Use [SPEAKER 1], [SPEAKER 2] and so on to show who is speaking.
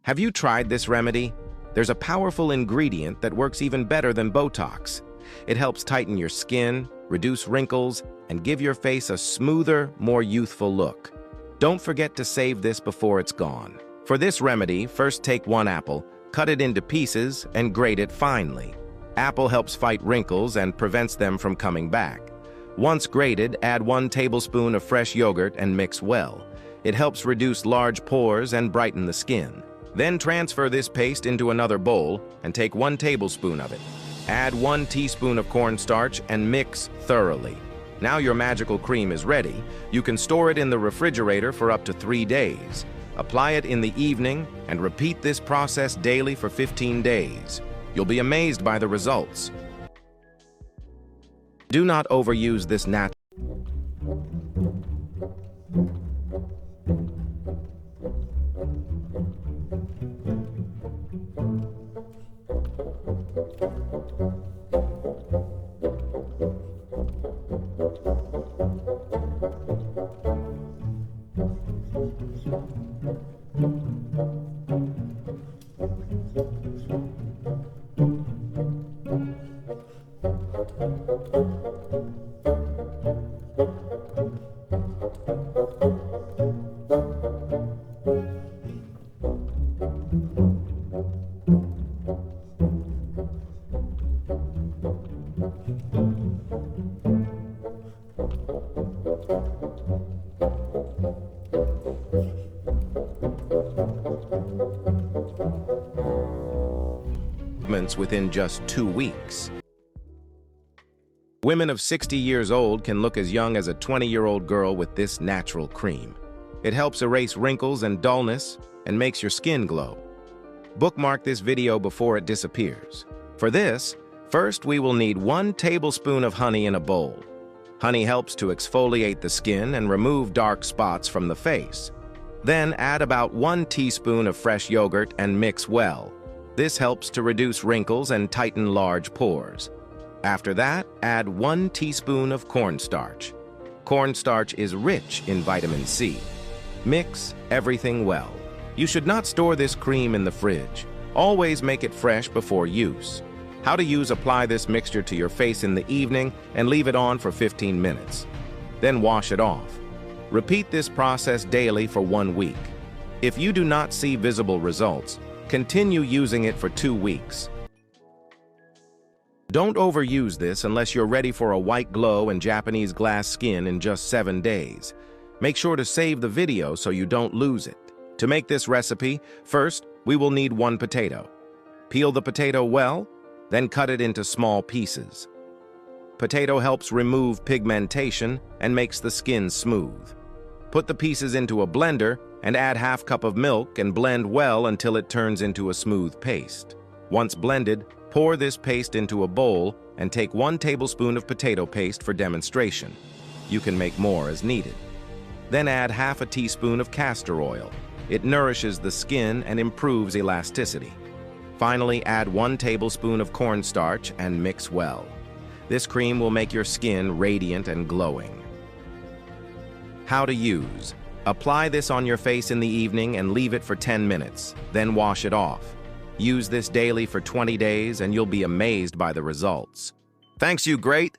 [SPEAKER 1] Have you tried this remedy? There's a powerful ingredient that works even better than Botox. It helps tighten your skin, reduce wrinkles, and give your face a smoother, more youthful look. Don't forget to save this before it's gone. For this remedy, first take 1 apple, cut it into pieces, and grate it finely. Apple helps fight wrinkles and prevents them from coming back. Once grated, add 1 tablespoon of fresh yogurt and mix well. It helps reduce large pores and brighten the skin. Then transfer this paste into another bowl and take 1 tablespoon of it. Add 1 teaspoon of cornstarch and mix thoroughly. Now your magical cream is ready. You can store it in the refrigerator for up to 3 days. Apply it in the evening and repeat this process daily for 15 days. You'll be amazed by the results. Do not overuse this natural. Within just 2 weeks. Women of 60 years old can look as young as a 20-year-old girl with this natural cream. It helps erase wrinkles and dullness and makes your skin glow. Bookmark this video before it disappears. For this, first we will need 1 tablespoon of honey in a bowl. Honey helps to exfoliate the skin and remove dark spots from the face. Then add about 1 teaspoon of fresh yogurt and mix well. This helps to reduce wrinkles and tighten large pores. After that, add 1 teaspoon of cornstarch. Cornstarch is rich in vitamin C. Mix everything well. You should not store this cream in the fridge. Always make it fresh before use. How to use: apply this mixture to your face in the evening and leave it on for 15 minutes. Then wash it off. Repeat this process daily for 1 week. If you do not see visible results, continue using it for 2 weeks. Don't overuse this unless you're ready for a white glow and Japanese glass skin in just 7 days. Make sure to save the video so you don't lose it. To make this recipe, first, we will need 1 potato. Peel the potato well, then cut it into small pieces. Potato helps remove pigmentation and makes the skin smooth. Put the pieces into a blender and add ½ cup of milk and blend well until it turns into a smooth paste. Once blended, pour this paste into a bowl and take 1 tablespoon of potato paste for demonstration. You can make more as needed. Then add ½ teaspoon of castor oil. It nourishes the skin and improves elasticity. Finally, add 1 tablespoon of cornstarch and mix well. This cream will make your skin radiant and glowing. How to use: apply this on your face in the evening and leave it for 10 minutes, then wash it off. Use this daily for 20 days and you'll be amazed by the results. Thanks, you great!